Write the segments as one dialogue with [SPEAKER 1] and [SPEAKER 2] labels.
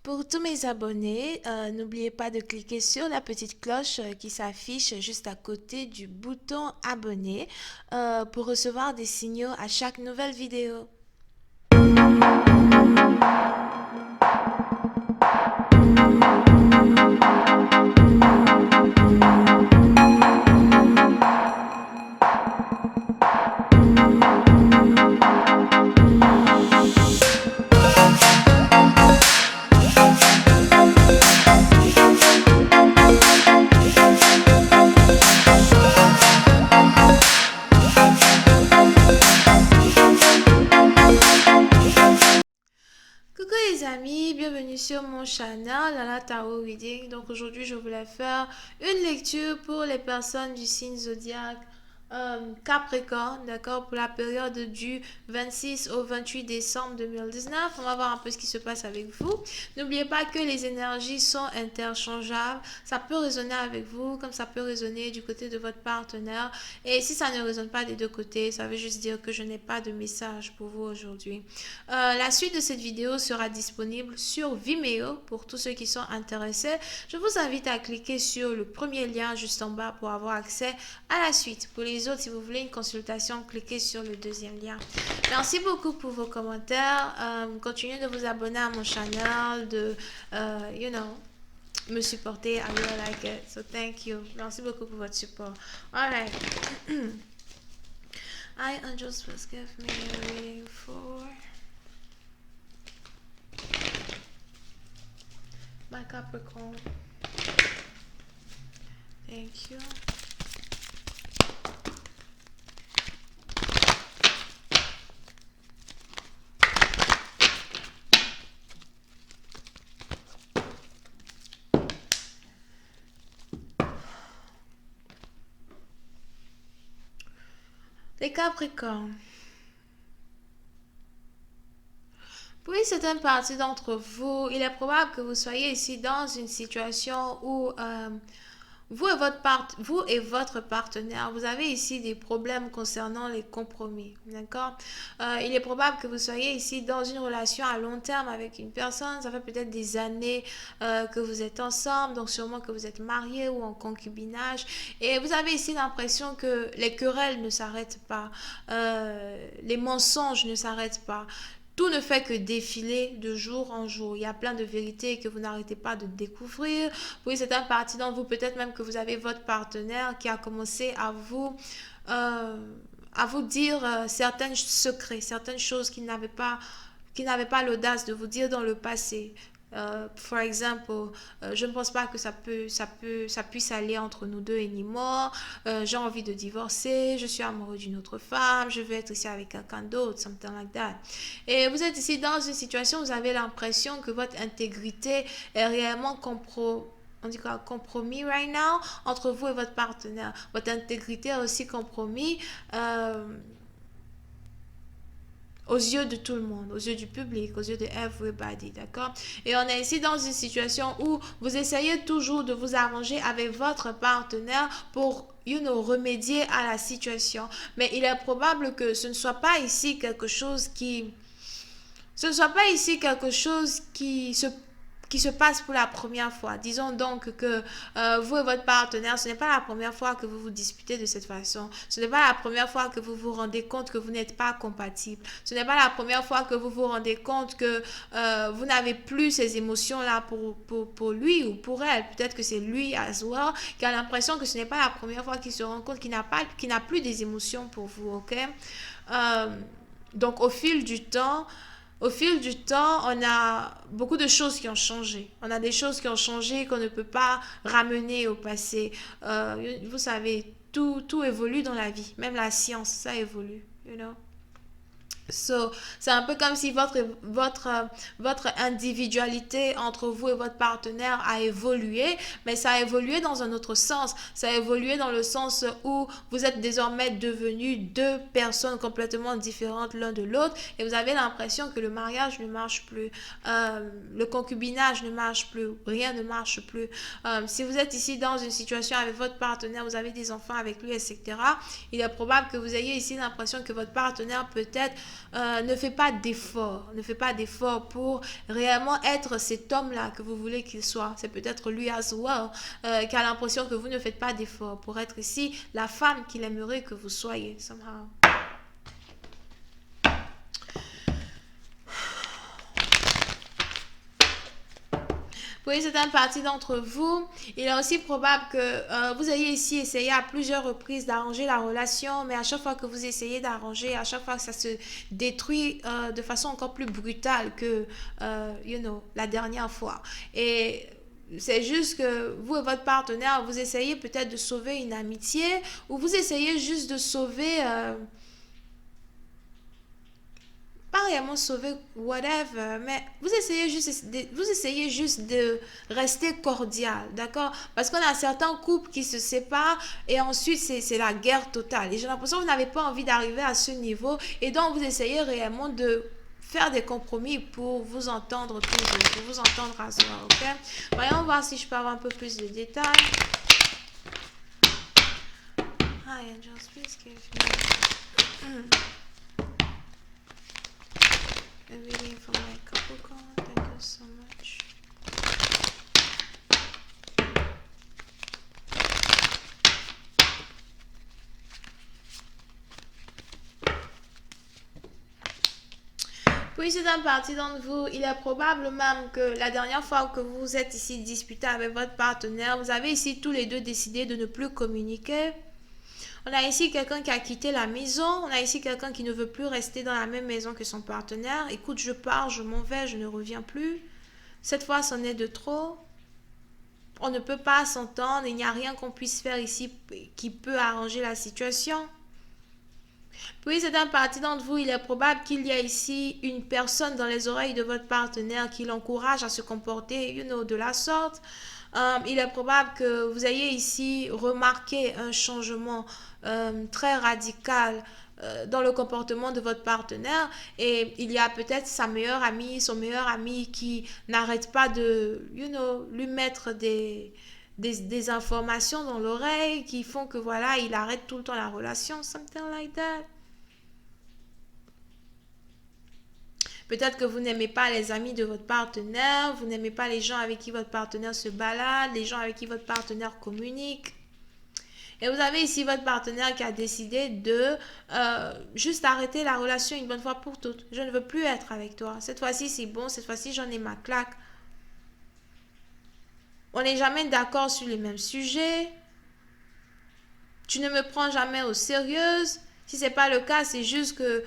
[SPEAKER 1] Pour tous mes abonnés, n'oubliez pas de cliquer sur la petite cloche qui s'affiche juste à côté du bouton abonner pour recevoir des signaux à chaque nouvelle vidéo. Coucou les amis, bienvenue sur mon channel Lala Tarot Reading. Donc aujourd'hui je voulais faire une lecture pour les personnes du signe zodiaque Capricorne, d'accord, pour la période du 26 au 28 décembre 2019. On va voir un peu ce qui se passe avec vous. N'oubliez pas que les énergies sont interchangeables. Ça peut résonner avec vous comme ça peut résonner du côté de votre partenaire. Et si ça ne résonne pas des deux côtés, ça veut juste dire que je n'ai pas de message pour vous aujourd'hui. La suite de cette vidéo sera disponible sur Vimeo pour tous ceux qui sont intéressés. Je vous invite à cliquer sur le premier lien juste en bas pour avoir accès à la suite. Pour les autres, si vous voulez une consultation, cliquez sur le deuxième lien. Merci beaucoup pour vos commentaires. Continuez de vous abonner à mon channel, de, me supporter. I really like it. So thank you. Merci beaucoup pour votre support. Alright. I angels first give me a reading for my Capricorn. Thank you. Les Capricornes. Pour une certaine partie d'entre vous, il est probable que vous soyez ici dans une situation où vous et votre partenaire, vous avez ici des problèmes concernant les compromis, d'accord? Il est probable que vous soyez ici dans une relation à long terme avec une personne. Ça fait peut-être des années que vous êtes ensemble, donc sûrement que vous êtes mariés ou en concubinage. Et vous avez ici l'impression que les querelles ne s'arrêtent pas, les mensonges ne s'arrêtent pas. Tout ne fait que défiler de jour en jour. Il y a plein de vérités que vous n'arrêtez pas de découvrir. Oui, c'est un parti dans vous, peut-être même que vous avez votre partenaire qui a commencé euh, à vous dire certains secrets, certaines choses qu'il n'avait pas l'audace de vous dire dans le passé. Par exemple, je ne pense pas que ça puisse aller entre nous deux anymore. J'ai envie de divorcer, je suis amoureux d'une autre femme, je veux être ici avec quelqu'un d'autre, something like that. Et vous êtes ici dans une situation où vous avez l'impression que votre intégrité est réellement compromis right now entre vous et votre partenaire. Votre intégrité est aussi compromis. Aux yeux de tout le monde, aux yeux du public, aux yeux de everybody, d'accord? Et on est ici dans une situation où vous essayez toujours de vous arranger avec votre partenaire pour remédier à la situation. Mais il est probable que ce ne soit pas ici quelque chose qui... Ce ne soit pas ici quelque chose qui se passe pour la première fois. Disons donc que vous et votre partenaire, ce n'est pas la première fois que vous vous disputez de cette façon. Ce n'est pas la première fois que vous vous rendez compte que vous n'êtes pas compatible. Ce n'est pas la première fois que vous vous rendez compte que vous n'avez plus ces émotions-là pour lui ou pour elle. Peut-être que c'est lui as well qui a l'impression que ce n'est pas la première fois qu'il se rend compte qu'il n'a plus des émotions pour vous, ok? Donc au fil du temps, on a beaucoup de choses qui ont changé. On a des choses qui ont changé qu'on ne peut pas ramener au passé. Vous savez, tout évolue dans la vie. Même la science, ça évolue, you know. So, c'est un peu comme si votre individualité entre vous et votre partenaire a évolué, mais ça a évolué dans un autre sens. Ça a évolué dans le sens où vous êtes désormais devenus deux personnes complètement différentes l'un de l'autre et vous avez l'impression que le mariage ne marche plus, le concubinage ne marche plus, rien ne marche plus. Si vous êtes ici dans une situation avec votre partenaire, vous avez des enfants avec lui, etc., il est probable que vous ayez ici l'impression que votre partenaire peut-être ne fait pas d'effort. Ne fait pas d'effort pour réellement être cet homme-là que vous voulez qu'il soit. C'est peut-être lui as well, qui a l'impression que vous ne faites pas d'effort pour être ici la femme qu'il aimerait que vous soyez. Somehow. Pour une certaine partie d'entre vous, il est aussi probable que vous ayez ici essayé à plusieurs reprises d'arranger la relation, mais à chaque fois que vous essayez d'arranger, à chaque fois que ça se détruit de façon encore plus brutale que, la dernière fois. Et c'est juste que vous et votre partenaire, vous essayez peut-être de sauver une amitié ou vous essayez juste de sauver pas réellement sauver whatever, mais vous essayez juste de rester cordial, d'accord? Parce qu'on a certains couples qui se séparent et ensuite c'est la guerre totale. Et j'ai l'impression que vous n'avez pas envie d'arriver à ce niveau et donc vous essayez réellement de faire des compromis pour vous entendre toujours, pour vous entendre à soi, ok? Voyons voir si je peux avoir un peu plus de détails. Hi, angels, please give me... a reading for my couple call. Thank you so much. Puis c'est un parti d'entre vous, il est probable même que la dernière fois que vous êtes ici disputé avec votre partenaire, vous avez ici tous les deux décidé de ne plus communiquer. On a ici quelqu'un qui a quitté la maison. On a ici quelqu'un qui ne veut plus rester dans la même maison que son partenaire. Écoute, je pars, je m'en vais, je ne reviens plus. Cette fois, c'en est de trop. On ne peut pas s'entendre. Il n'y a rien qu'on puisse faire ici qui peut arranger la situation. Puis, c'est un parti d'entre vous. Il est probable qu'il y a ici une personne dans les oreilles de votre partenaire qui l'encourage à se comporter, de la sorte. Il est probable que vous ayez ici remarqué un changement très radical dans le comportement de votre partenaire et il y a peut-être sa meilleure amie, son meilleur ami qui n'arrête pas de, lui mettre des informations dans l'oreille qui font que voilà, il arrête tout le temps la relation, something like that. Peut-être que vous n'aimez pas les amis de votre partenaire, vous n'aimez pas les gens avec qui votre partenaire se balade, les gens avec qui votre partenaire communique. Et vous avez ici votre partenaire qui a décidé de juste arrêter la relation une bonne fois pour toutes. Je ne veux plus être avec toi. Cette fois-ci, c'est bon. Cette fois-ci, j'en ai ma claque. On n'est jamais d'accord sur les mêmes sujets. Tu ne me prends jamais au sérieux. Si ce n'est pas le cas, c'est juste que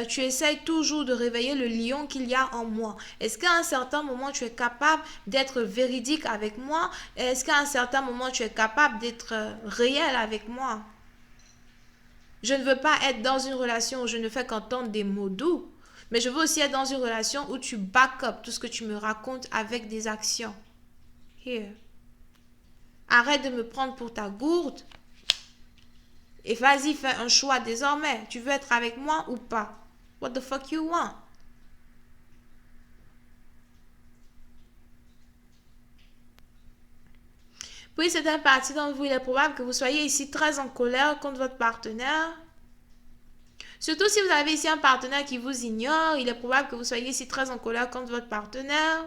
[SPEAKER 1] tu essayes toujours de réveiller le lion qu'il y a en moi. Est-ce qu'à un certain moment, tu es capable d'être véridique avec moi? Est-ce qu'à un certain moment, tu es capable d'être réel avec moi? Je ne veux pas être dans une relation où je ne fais qu'entendre des mots doux, mais je veux aussi être dans une relation où tu back up tout ce que tu me racontes avec des actions. Here. Arrête de me prendre pour ta gourde. Et vas-y, fais un choix désormais. Tu veux être avec moi ou pas? What the fuck you want? Puis c'est un parti d'entre vous. Il est probable que vous soyez ici très en colère contre votre partenaire. Surtout si vous avez ici un partenaire qui vous ignore. Il est probable que vous soyez ici très en colère contre votre partenaire.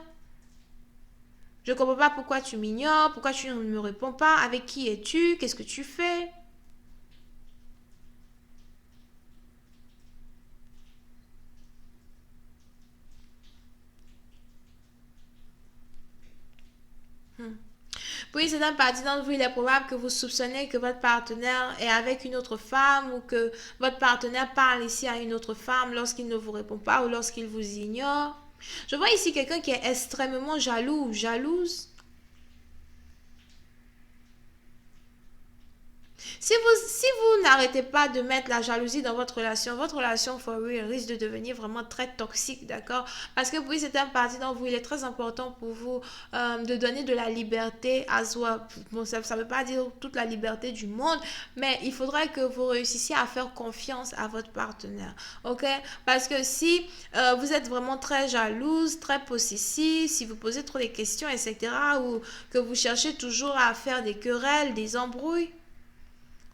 [SPEAKER 1] Je ne comprends pas pourquoi tu m'ignores. Pourquoi tu ne me réponds pas? Avec qui es-tu? Qu'est-ce que tu fais? Oui, c'est un parti d'entre vous, il est probable que vous soupçonnez que votre partenaire est avec une autre femme ou que votre partenaire parle ici à une autre femme lorsqu'il ne vous répond pas ou lorsqu'il vous ignore. Je vois ici quelqu'un qui est extrêmement jaloux ou jalouse. Si vous n'arrêtez pas de mettre la jalousie dans votre relation for real risque de devenir vraiment très toxique, d'accord? Parce que oui, c'est un parti dont vous, il est très important pour vous de donner de la liberté à soi. Bon, ça ne veut pas dire toute la liberté du monde, mais il faudrait que vous réussissiez à faire confiance à votre partenaire, ok? Parce que si vous êtes vraiment très jalouse, très possessive, si vous posez trop de questions, etc., ou que vous cherchez toujours à faire des querelles, des embrouilles,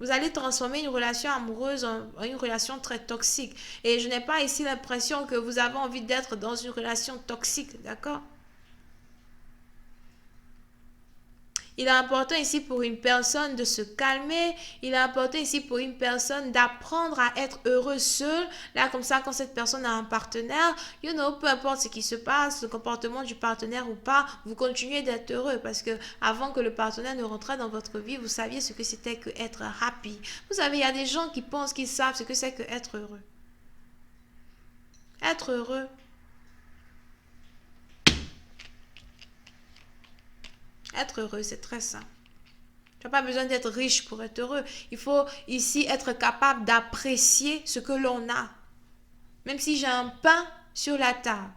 [SPEAKER 1] Vous allez transformer une relation amoureuse en une relation très toxique. Et je n'ai pas ici l'impression que vous avez envie d'être dans une relation toxique, d'accord? Il est important ici pour une personne de se calmer. Il est important ici pour une personne d'apprendre à être heureux seul. Là, comme ça, quand cette personne a un partenaire, peu importe ce qui se passe, le comportement du partenaire ou pas, vous continuez d'être heureux parce que avant que le partenaire ne rentre dans votre vie, vous saviez ce que c'était que être happy. Vous savez, il y a des gens qui pensent qu'ils savent ce que c'est que être heureux. Être heureux. Être heureux, c'est très simple. Tu n'as pas besoin d'être riche pour être heureux. Il faut ici être capable d'apprécier ce que l'on a. Même si j'ai un pain sur la table,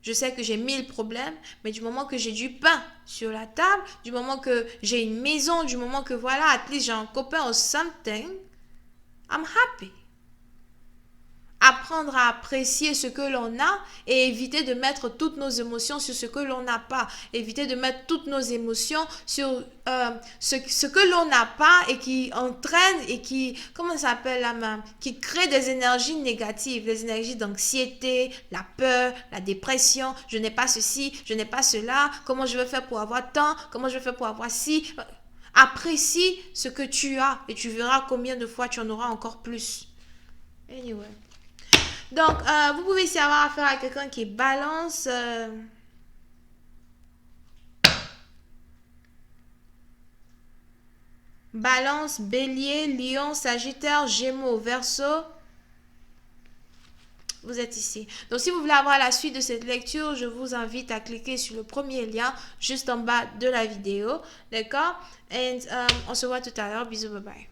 [SPEAKER 1] je sais que j'ai 1000 problèmes, mais du moment que j'ai du pain sur la table, du moment que j'ai une maison, du moment que voilà, at least j'ai un copain or something, I'm happy. Apprendre à apprécier ce que l'on a et éviter de mettre toutes nos émotions sur ce que l'on n'a pas. Éviter de mettre toutes nos émotions sur ce que l'on n'a pas et qui entraîne et qui, comment ça s'appelle la main, qui crée des énergies négatives, des énergies d'anxiété, la peur, la dépression. Je n'ai pas ceci, je n'ai pas cela. Comment je vais faire pour avoir tant? Comment je vais faire pour avoir ci? Apprécie ce que tu as et tu verras combien de fois tu en auras encore plus. Anyway. Donc, vous pouvez ici avoir affaire à quelqu'un qui est balance. Balance, bélier, lion, sagittaire, gémeaux, verseau. Vous êtes ici. Donc, si vous voulez avoir la suite de cette lecture, je vous invite à cliquer sur le premier lien juste en bas de la vidéo. D'accord? Et on se voit tout à l'heure. Bisous, bye bye.